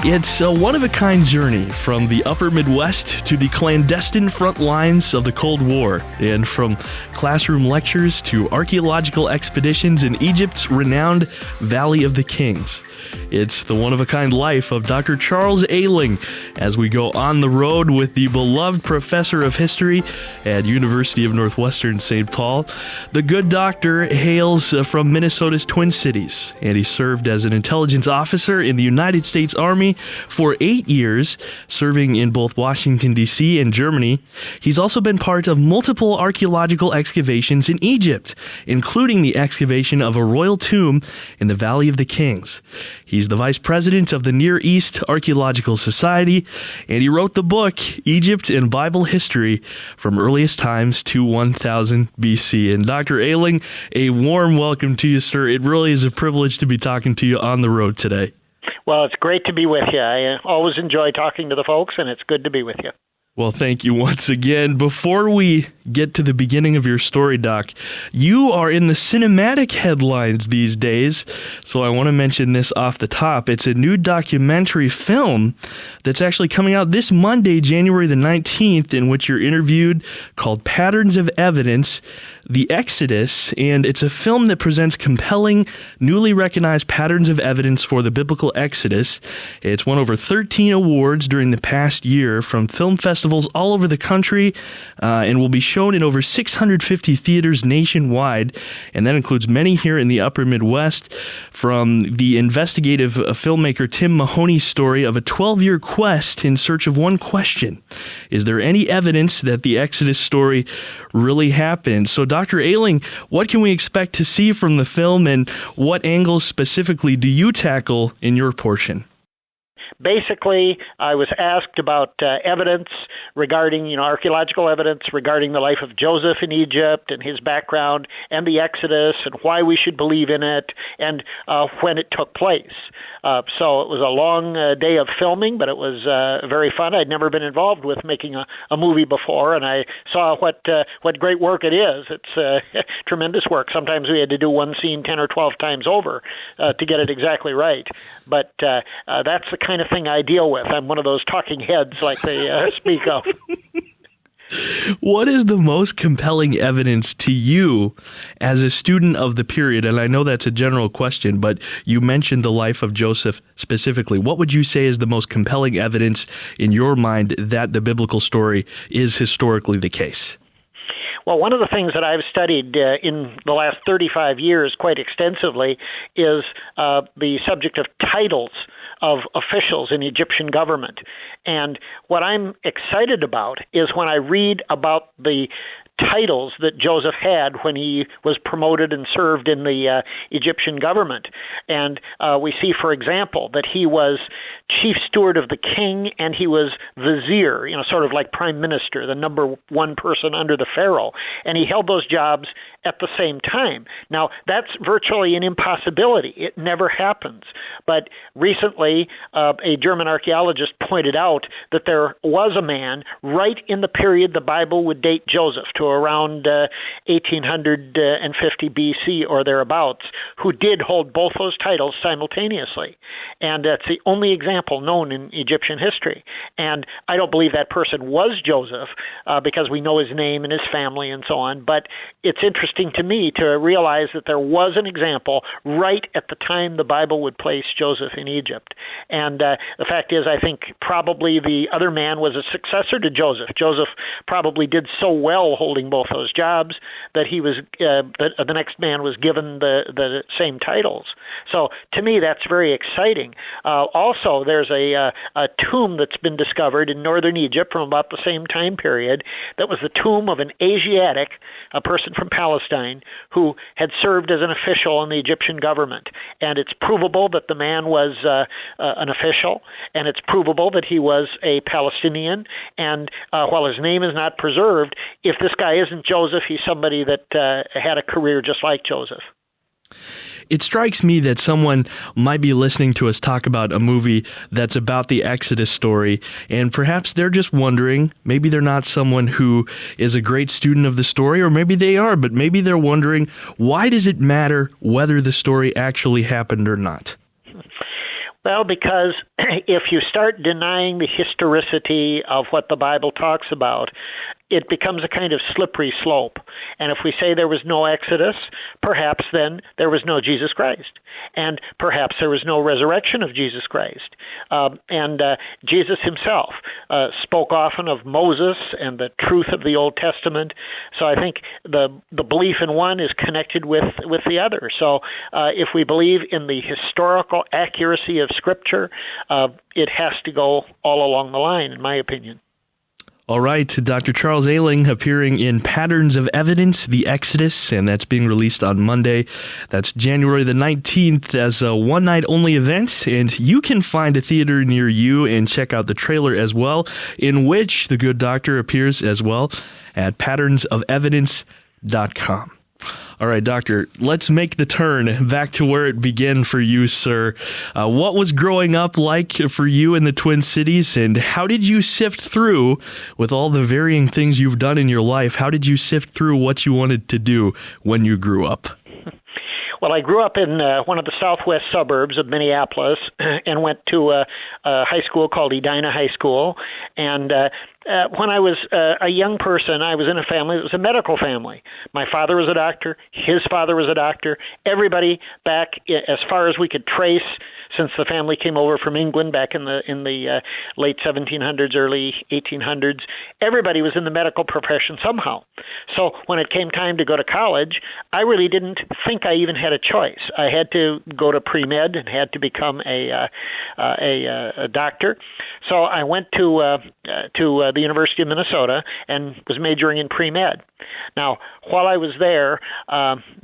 It's a one-of-a-kind journey from the upper Midwest to the clandestine front lines of the Cold War, and from classroom lectures to archaeological expeditions in Egypt's renowned Valley of the Kings. It's the one-of-a-kind life of Dr. Charles Aling as we go on the road with the beloved professor of history at University of Northwestern St. Paul. The good doctor hails from Minnesota's Twin Cities, and he served as an intelligence officer in the United States Army for 8 years, serving in both Washington, D.C. and Germany. He's also been part of multiple archaeological excavations in Egypt, including the excavation of a royal tomb in the Valley of the Kings. He's the vice president of the Near East Archaeological Society, and he wrote the book, Egypt and Bible History from Earliest Times to 1000 BC. And Dr. Aling, a warm welcome to you, sir. It really is a privilege to be talking to you on the road today. Well, it's great to be with you. I always enjoy talking to the folks, and it's good to be with you. Well, thank you once again. Before we get to the beginning of your story, Doc, you are in the cinematic headlines these days, so I want to mention this off the top. It's a new documentary film that's actually coming out this Monday, January the 19th, in which you're interviewed, called Patterns of Evidence, The Exodus, and it's a film that presents compelling, newly recognized patterns of evidence for the biblical Exodus. It's won over 13 awards during the past year from film festivals all over the country, and will be shown in over 650 theaters nationwide, and that includes many here in the upper Midwest. From the investigative filmmaker Tim Mahoney's story of a 12-year quest in search of one question: is there any evidence that the Exodus story really happened? So, Dr. Aling, what can we expect to see from the film, and what angles specifically do you tackle in your portion? Basically, I was asked about evidence regarding, archaeological evidence regarding the life of Joseph in Egypt and his background and the Exodus and why we should believe in it and when it took place. So it was a long day of filming, but it was very fun. I'd never been involved with making a movie before, and I saw what great work it is. It's tremendous work. Sometimes we had to do one scene 10 or 12 times over to get it exactly right. But that's the kind of thing I deal with. I'm one of those talking heads like they speak of. What is the most compelling evidence to you as a student of the period? And I know that's a general question, but you mentioned the life of Joseph specifically. What would you say is the most compelling evidence in your mind that the biblical story is historically the case? Well, one of the things that I've studied in the last 35 years quite extensively is the subject of titles of officials in the Egyptian government. And what I'm excited about is when I read about the titles that Joseph had when he was promoted and served in the Egyptian government. And we see, for example, that he was chief steward of the king and he was vizier, sort of like prime minister, the number one person under the pharaoh. And he held those jobs at the same time. Now, that's virtually an impossibility. It never happens. But recently, a German archaeologist pointed out that there was a man right in the period the Bible would date Joseph to around 1850 BC or thereabouts, who did hold both those titles simultaneously. And that's the only example known in Egyptian history. And I don't believe that person was Joseph because we know his name and his family and so on. But it's interesting to me to realize that there was an example right at the time the Bible would place Joseph in Egypt. And the fact is, I think probably the other man was a successor to Joseph. Joseph probably did so well holding both those jobs that he was the next man was given the same titles. So to me, that's very exciting. Also, there's a tomb that's been discovered in northern Egypt from about the same time period that was the tomb of an Asiatic, a person from Palestine, who had served as an official in the Egyptian government. And it's provable that the man was an official, and it's provable that he was a Palestinian. And while his name is not preserved, if this guy isn't Joseph, he's somebody that had a career just like Joseph. It strikes me that someone might be listening to us talk about a movie that's about the Exodus story, and perhaps they're just wondering, maybe they're not someone who is a great student of the story, or maybe they are, but maybe they're wondering, why does it matter whether the story actually happened or not? Well, because if you start denying the historicity of what the Bible talks about, it becomes a kind of slippery slope. And if we say there was no Exodus, perhaps then there was no Jesus Christ. And perhaps there was no resurrection of Jesus Christ. And Jesus himself spoke often of Moses and the truth of the Old Testament. So I think the belief in one is connected with the other. So if we believe in the historical accuracy of Scripture, it has to go all along the line, in my opinion. All right, Dr. Charles Aling appearing in Patterns of Evidence, The Exodus, and that's being released on Monday. That's January the 19th as a one-night-only event, and you can find a theater near you and check out the trailer as well, in which the good doctor appears as well at patternsofevidence.com. All right, Doctor, let's make the turn back to where it began for you, sir. What was growing up like for you in the Twin Cities, and how did you sift through, with all the varying things you've done in your life, how did you sift through what you wanted to do when you grew up? Well, I grew up in one of the southwest suburbs of Minneapolis and went to a high school called Edina High School. And when I was a young person, I was in a family that was a medical family. My father was a doctor. His father was a doctor. Everybody back, as far as we could trace, since the family came over from England back in the late 1700s, early 1800s, everybody was in the medical profession somehow. So when it came time to go to college, I really didn't think I even had a choice. I had to go to pre-med and had to become a doctor. So I went to the University of Minnesota and was majoring in pre-med. Now, while I was there,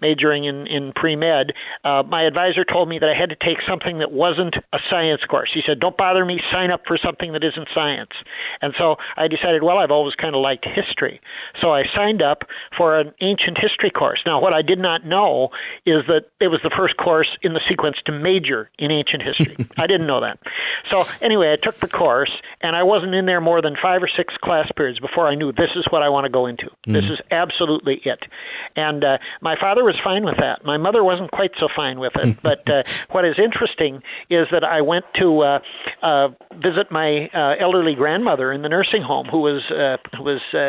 majoring in pre-med, my advisor told me that I had to take something that wasn't a science course. He said, don't bother me, sign up for something that isn't science. And so I decided, well, I've always kind of liked history. So I signed up for an ancient history course. Now, what I did not know is that it was the first course in the sequence to major in ancient history. I didn't know that. So anyway, I took the course, and I wasn't in there more than 5 or 6 class periods before I knew this is what I want to go into. This is absolutely it. And my father was fine with that. My mother wasn't quite so fine with it. But what is interesting is that I went to visit my elderly grandmother in the nursing home who was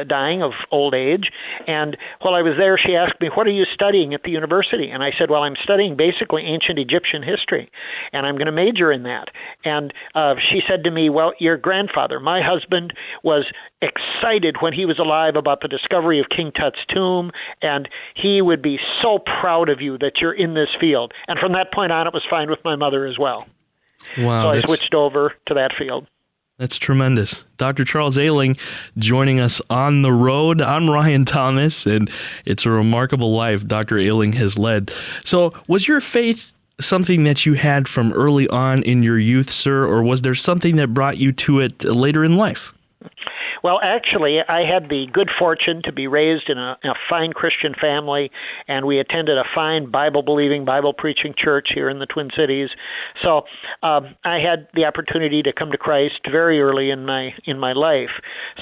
dying of old age. And while I was there, she asked me, what are you studying at the university? And I said, well, I'm studying basically ancient Egyptian history, and I'm going to major in that. And she said to me, well, your grandfather, my husband, was excited when he was alive about the discovery of King Tut's tomb, and he would be so proud of you that you're in this field. And from that point on, it was fine with my mother as well. Wow, so I switched over to that field. That's tremendous. Dr. Charles Aling joining us on the road. I'm Ryan Thomas, and it's a remarkable life Dr. Aling has led. So was your faith something that you had from early on in your youth, sir, or was there something that brought you to it later in life? Well, actually, I had the good fortune to be raised in a fine Christian family, and we attended a fine Bible-believing, Bible-preaching church here in the Twin Cities. So I had the opportunity to come to Christ very early in my life.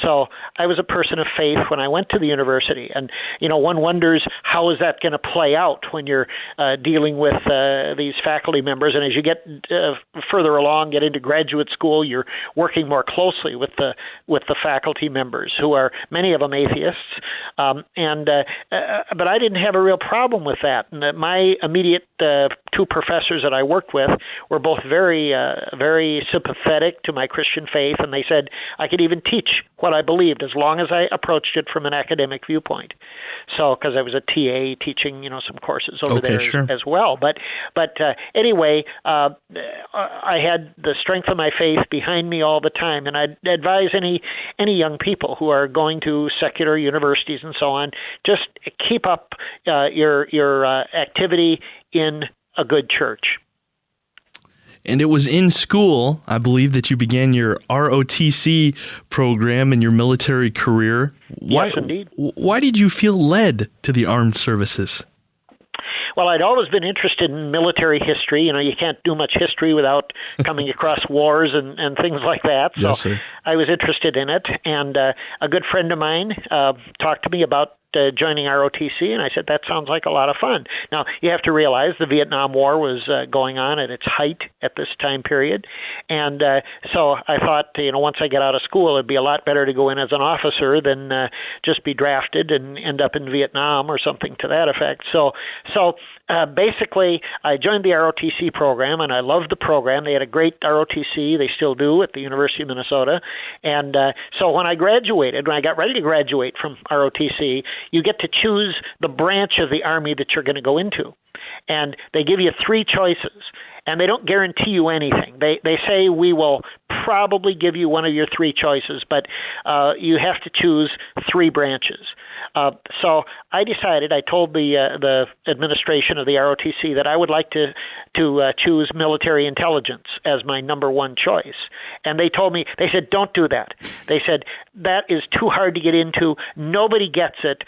So I was a person of faith when I went to the university. And, one wonders, how is that going to play out when you're dealing with these faculty members? And as you get further along, get into graduate school, you're working more closely with the faculty members, who are many of them atheists, but I didn't have a real problem with that. And my immediate 2 professors that I worked with were both very, very sympathetic to my Christian faith, and they said I could even teach what I believed as long as I approached it from an academic viewpoint. So, because I was a TA teaching, some courses over there as well. But anyway, I had the strength of my faith behind me all the time, and I'd advise any young people who are going to secular universities and so on, just keep up your activity in a good church. And it was in school, I believe, that you began your ROTC program in your military career. Yes, indeed. Why did you feel led to the armed services? Well, I'd always been interested in military history. You can't do much history without coming across wars and things like that. So yes, sir. I was interested in it. And a good friend of mine talked to me about joining ROTC, and I said, that sounds like a lot of fun. Now, you have to realize the Vietnam War was going on at its height at this time period, and so I thought, once I get out of school, it'd be a lot better to go in as an officer than just be drafted and end up in Vietnam or something to that effect. So basically, I joined the ROTC program, and I loved the program. They had a great ROTC. They still do at the University of Minnesota. And so when I got ready to graduate from ROTC, you get to choose the branch of the Army that you're going to go into. And they give you 3 choices, and they don't guarantee you anything. They say, we will probably give you one of your 3 choices, but you have to choose 3 branches. So I decided, I told the administration of the ROTC that I would like to choose military intelligence as my number 1 choice. And they told me, they said, don't do that. They said, that is too hard to get into. Nobody gets it.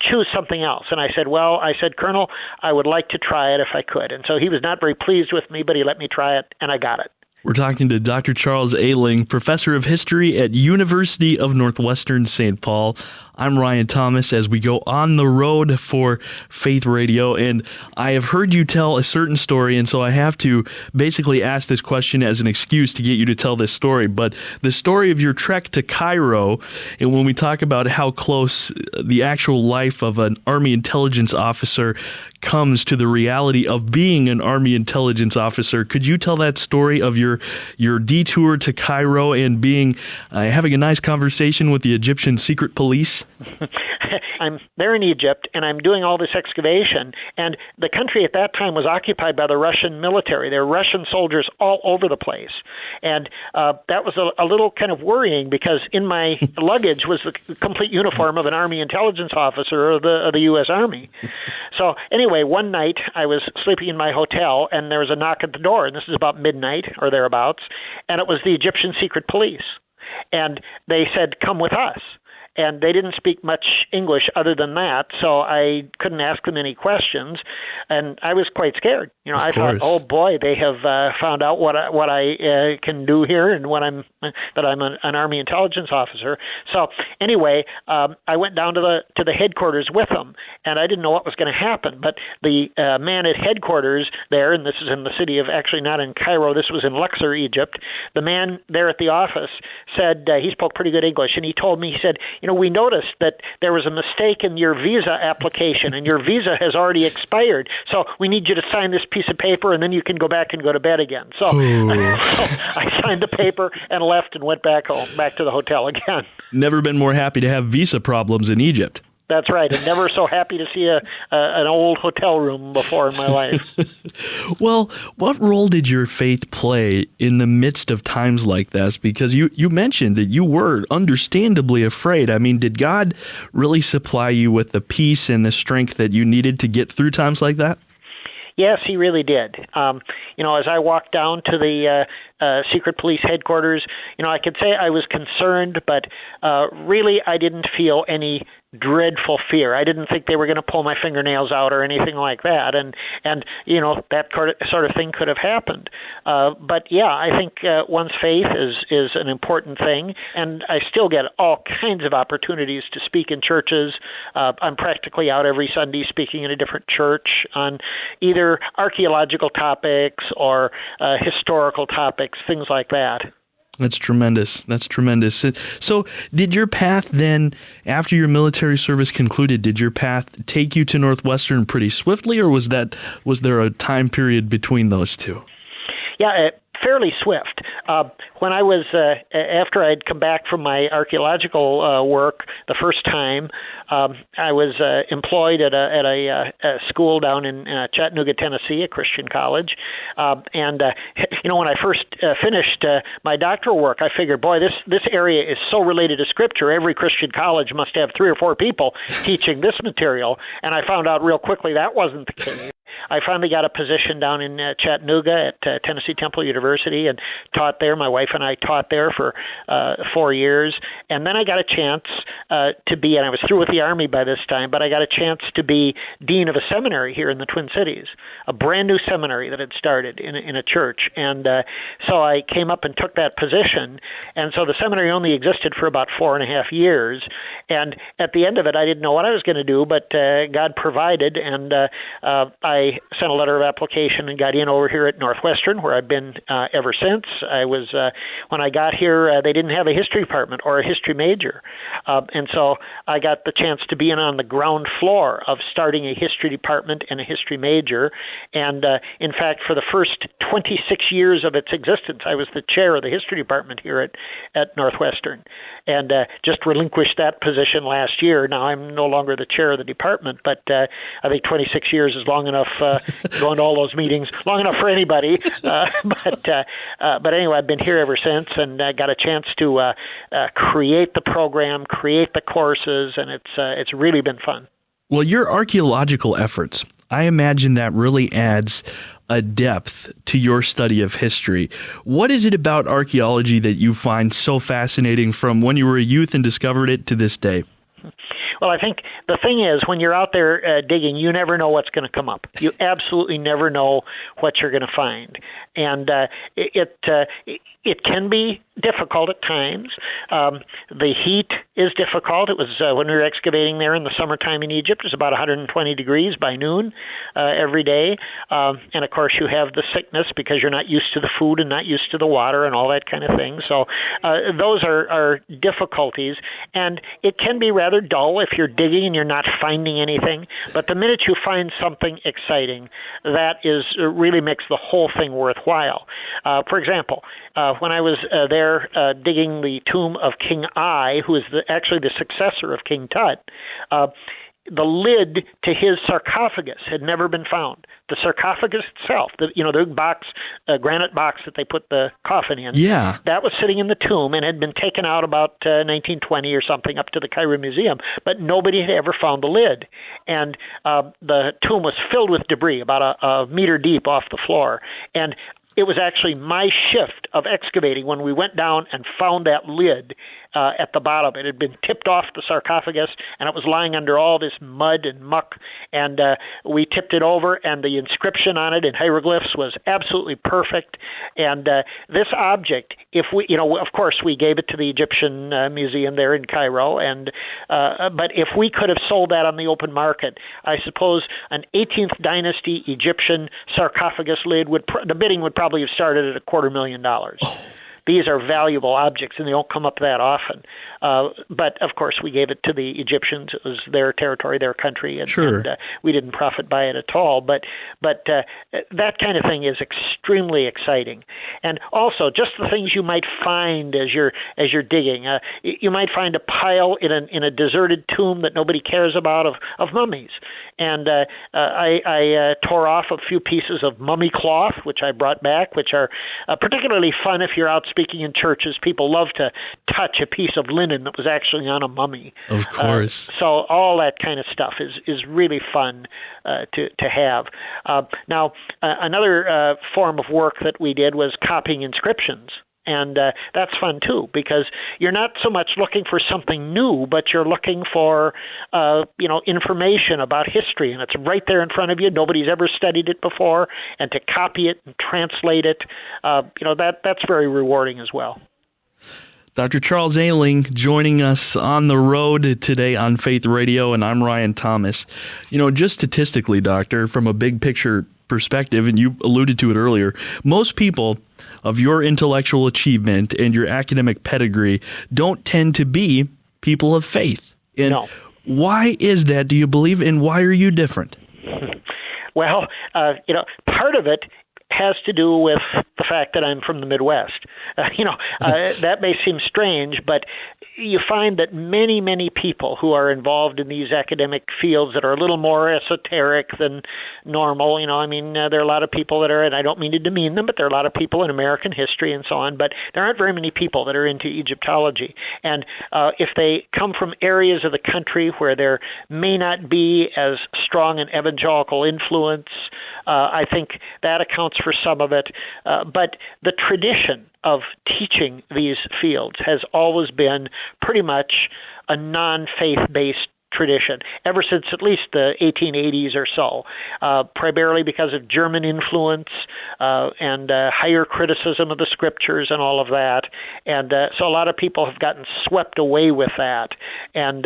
Choose something else. And I said, Colonel, I would like to try it if I could. And so he was not very pleased with me, but he let me try it, and I got it. We're talking to Dr. Charles Aling, professor of history at University of Northwestern St. Paul. I'm Ryan Thomas as we go on the road for Faith Radio, and I have heard you tell a certain story, and so I have to basically ask this question as an excuse to get you to tell this story. But the story of your trek to Cairo, and when we talk about how close the actual life of an Army intelligence officer comes to the reality of being an Army intelligence officer, could you tell that story of your detour to Cairo and having a nice conversation with the Egyptian secret police? I'm there in Egypt, and I'm doing all this excavation, and the country at that time was occupied by the Russian military. There were Russian soldiers all over the place, and that was a little kind of worrying, because in my luggage was the complete uniform of an Army intelligence officer of the U.S. Army. So anyway, one night I was sleeping in my hotel, and there was a knock at the door, and this is about midnight or thereabouts, and it was the Egyptian secret police, and they said, come with us. And they didn't speak much English other than that, so I couldn't ask them any questions, and I was quite scared. I thought, oh boy, they have found out what I can do here, and that I'm an Army intelligence officer. So anyway, I went down to the headquarters with them, and I didn't know what was going to happen. But the man at headquarters there, and this is in the city of, actually not in Cairo, this was in Luxor, Egypt. The man there at the office said, he spoke pretty good English, and he told me, he said, we noticed that there was a mistake in your visa application, and your visa has already expired. So we need you to sign this piece of paper, and then you can go back and go to bed again. So, so I signed the paper and left and went back home, back to the hotel again. Never been more happy to have visa problems in Egypt. That's right. And never so happy to see an old hotel room before in my life. Well, what role did your faith play in the midst of times like this? Because you mentioned that you were understandably afraid. I mean, did God really supply you with the peace and the strength that you needed to get through times like that? Yes, he really did. As I walked down to the secret police headquarters, I could say I was concerned, but really I didn't feel any dreadful fear. I didn't think they were going to pull my fingernails out or anything like that, and that sort of thing could have happened. But yeah, I think one's faith is an important thing, and I still get all kinds of opportunities to speak in churches. I'm practically out every Sunday speaking in a different church on either archaeological topics or historical topics, things like that. That's tremendous. So did your path then, after your military service concluded, did your path take you to Northwestern pretty swiftly, or was there a time period between those two? Yeah, fairly swift. When I was, after I'd come back from my archaeological work the first time, I was employed at a school down in Chattanooga, Tennessee, a Christian college. And when I first finished my doctoral work, I figured, boy, this area is so related to Scripture. Every Christian college must have 3 or 4 people teaching this material. And I found out real quickly that wasn't the case. I finally got a position down in Chattanooga at Tennessee Temple University and taught there. My wife and I taught there for 4 years. And then I got a chance to be, and I was through with the Army by this time, but I got a chance to be dean of a seminary here in the Twin Cities, a brand new seminary that had started in a church. And so I came up and took that position. And so the seminary only existed for about 4.5 years. And at the end of it, I didn't know what I was going to do, but God provided. And I sent a letter of application and got in over here at Northwestern, where I've been ever since. I was when I got here, they didn't have a history department or a history major. And so I got the chance to be in on the ground floor of starting a history department and a history major. And in fact, for the first 26 years of its existence, I was the chair of the history department here at Northwestern, and just relinquished that position last year. Now I'm no longer the chair of the department, but I think 26 years is long enough, going to all those meetings, long enough for anybody. But anyway, I've been here ever since, and got a chance to create the program, create the courses, and it's really been fun. Well, your archaeological efforts, I imagine that really adds a depth to your study of history. What is it about archaeology that you find so fascinating from when you were a youth and discovered it to this day? Well, I think the thing is, when you're out there digging, you never know what's going to come up. You absolutely never know what you're going to find. And it can be difficult at times. The heat is difficult. It was when we were excavating there in the summertime in Egypt, it was about 120 degrees by noon every day. And of course, you have the sickness because you're not used to the food and not used to the water and all that kind of thing. So those are difficulties. And it can be rather dull if you're digging and you're not finding anything. But the minute you find something exciting, that really makes the whole thing worthwhile. For example, when I was there digging the tomb of King I, who is actually the successor of King Tut, the lid to his sarcophagus had never been found. The sarcophagus itself, the box, granite box that they put the coffin in, that was sitting in the tomb and had been taken out about 1920 or something up to the Cairo Museum, but nobody had ever found the lid. And the tomb was filled with debris, about a meter deep off the floor. And it was actually my shift of excavating when we went down and found that lid at the bottom. It had been tipped off the sarcophagus, and it was lying under all this mud and muck. And we tipped it over, and the inscription on it in hieroglyphs was absolutely perfect. And this object, if we, of course, we gave it to the Egyptian Museum there in Cairo. And but if we could have sold that on the open market, I suppose an 18th dynasty Egyptian sarcophagus lid the bidding would probably have started at $250,000. Oh. These are valuable objects, and they don't come up that often. But, of course, we gave it to the Egyptians. It was their territory, their country, and, sure. and we didn't profit by it at all. But that kind of thing is extremely exciting. And also, just the things you might find as you're digging. You might find a pile in a deserted tomb that nobody cares about of mummies. And I tore off a few pieces of mummy cloth, which I brought back, which are particularly fun if you're out speaking in churches. People love to touch a piece of linen that was actually on a mummy. Of course. So all that kind of stuff is really fun to have. Now, another form of work that we did was copying inscriptions. And that's fun, too, because you're not so much looking for something new, but you're looking for, information about history. And it's right there in front of you. Nobody's ever studied it before. And to copy it and translate it, that's very rewarding as well. Dr. Charles Aling joining us on the road today on Faith Radio, and I'm Ryan Thomas. Just statistically, Doctor, from a big picture perspective, and you alluded to it earlier, most people of your intellectual achievement and your academic pedigree don't tend to be people of faith. And no. Why is that, do you believe, and why are you different? Well, part of it has to do with the fact that I'm from the Midwest. That may seem strange, but you find that many, many people who are involved in these academic fields that are a little more esoteric than normal, there are a lot of people that are, and I don't mean to demean them, but there are a lot of people in American history and so on, but there aren't very many people that are into Egyptology. And if they come from areas of the country where there may not be as strong an evangelical influence, I think that accounts for some of it. But the tradition of teaching these fields has always been pretty much a non-faith-based tradition ever since at least the 1880s or so, primarily because of German influence and higher criticism of the scriptures and all of that. And so a lot of people have gotten swept away with that and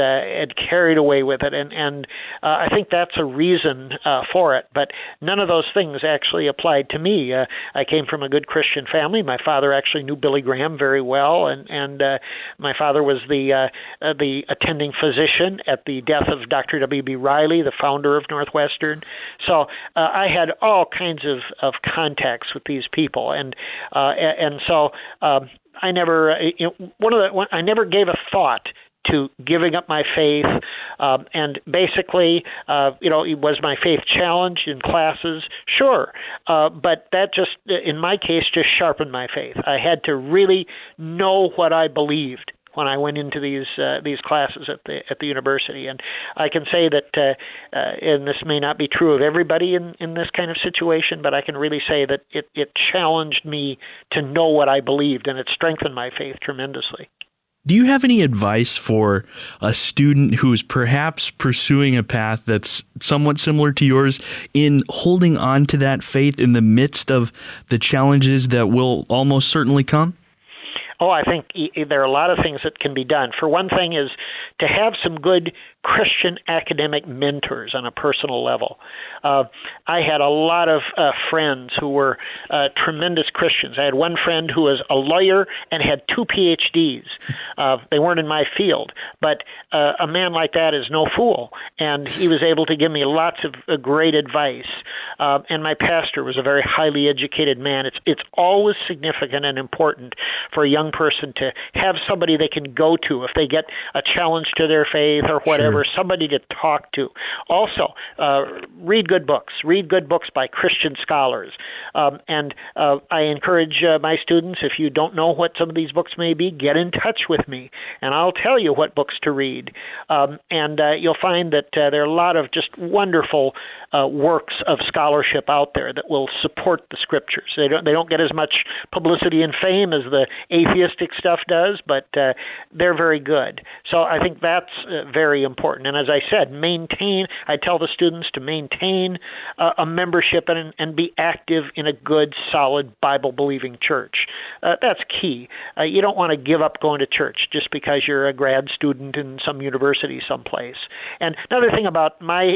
carried away with it. And I think that's a reason for it. But none of those things actually applied to me. I came from a good Christian family. My father actually knew Billy Graham very well, and my father was the attending physician at the death of Dr. W.B. Riley, the founder of Northwestern. So I had all kinds of contacts with these people, and so I never I never gave a thought to giving up my faith, and basically, was my faith challenged in classes? Sure, but that just, in my case, just sharpened my faith. I had to really know what I believed when I went into these classes at the university. And I can say that, and this may not be true of everybody in this kind of situation, but I can really say that it challenged me to know what I believed, and it strengthened my faith tremendously. Do you have any advice for a student who's perhaps pursuing a path that's somewhat similar to yours in holding on to that faith in the midst of the challenges that will almost certainly come? Oh, I think there are a lot of things that can be done. For one thing is to have some good Christian academic mentors on a personal level. I had a lot of friends who were tremendous Christians. I had one friend who was a lawyer and had 2 PhDs. They weren't in my field, but a man like that is no fool, and he was able to give me lots of great advice. And my pastor was a very highly educated man. It's always significant and important for a young person to have somebody they can go to if they get a challenge to their faith or whatever, somebody to talk to. Also, read good books. Read good books by Christian scholars. And I encourage my students, if you don't know what some of these books may be, get in touch with me, and I'll tell you what books to read. And you'll find that there are a lot of just wonderful works of scholarship out there that will support the scriptures. They don't get as much publicity and fame as the atheistic stuff does, but they're very good. So I think that's very important. And as I said, I tell the students to maintain a membership and be active in a good, solid, Bible-believing church. That's key. You don't want to give up going to church just because you're a grad student in some university someplace. And another thing about my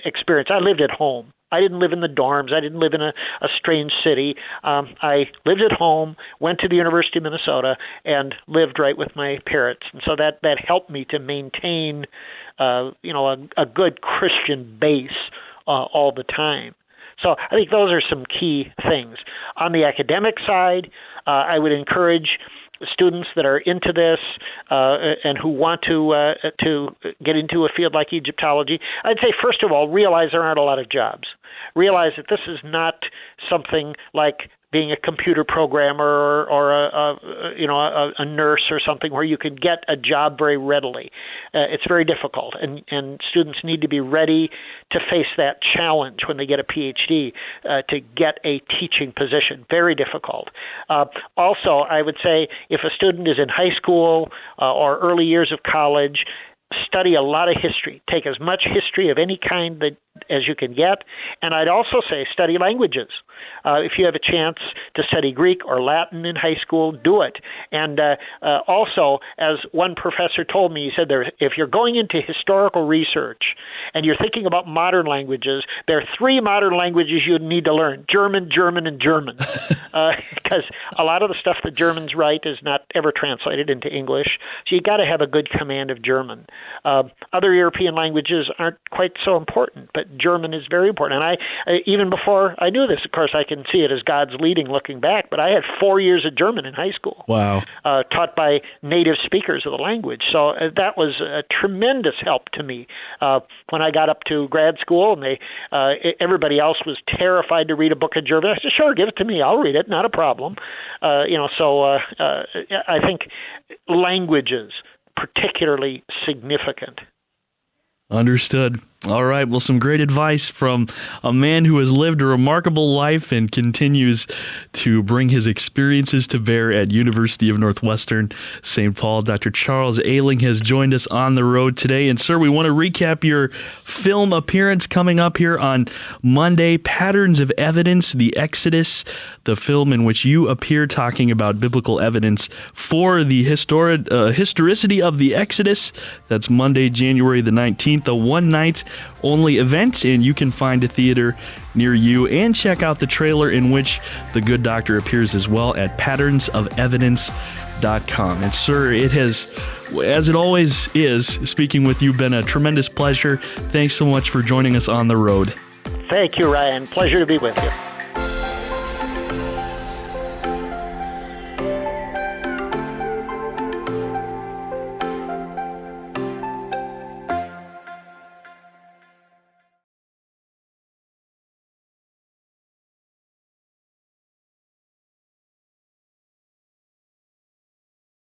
experience, I lived at home. I didn't live in the dorms. I didn't live in a strange city. I lived at home, went to the University of Minnesota, and lived right with my parents. And so that helped me to maintain, a good Christian base all the time. So I think those are some key things. On the academic side, I would encourage students that are into this and who want to get into a field like Egyptology, I'd say, first of all, realize there aren't a lot of jobs. Realize that this is not something like being a computer programmer or a nurse or something where you can get a job very readily. It's very difficult, and students need to be ready to face that challenge when they get a PhD to get a teaching position. Very difficult. Also, I would say if a student is in high school or early years of college, study a lot of history. Take as much history of any kind as you can get. And I'd also say study languages. If you have a chance to study Greek or Latin in high school, do it. And also, as one professor told me, he said, if you're going into historical research and you're thinking about modern languages, there are 3 modern languages you need to learn: German, German, and German. Because a lot of the stuff that Germans write is not ever translated into English. So you got to have a good command of German. Other European languages aren't quite so important, but German is very important. And I even before I knew this, of course, I can see it as God's leading looking back, but I had 4 years of German in high school. Wow. Taught by native speakers of the language. So that was a tremendous help to me when I got up to grad school, and everybody else was terrified to read a book of German. I said, sure, give it to me. I'll read it. Not a problem. So I think languages particularly significant. Understood. All right. Well, some great advice from a man who has lived a remarkable life and continues to bring his experiences to bear at University of Northwestern, St. Paul. Dr. Charles Aling has joined us on the road today. And, sir, we want to recap your film appearance coming up here on Monday, Patterns of Evidence, The Exodus, the film in which you appear talking about biblical evidence for the historicity of the Exodus. That's Monday, January the 19th, a one-night only event, and you can find a theater near you and check out the trailer in which the good doctor appears as well at patternsofevidence.com. And sir, it has, as it always is, speaking with you, been a tremendous pleasure. Thanks so much for joining us on the road. Thank you, Ryan. Pleasure to be with you.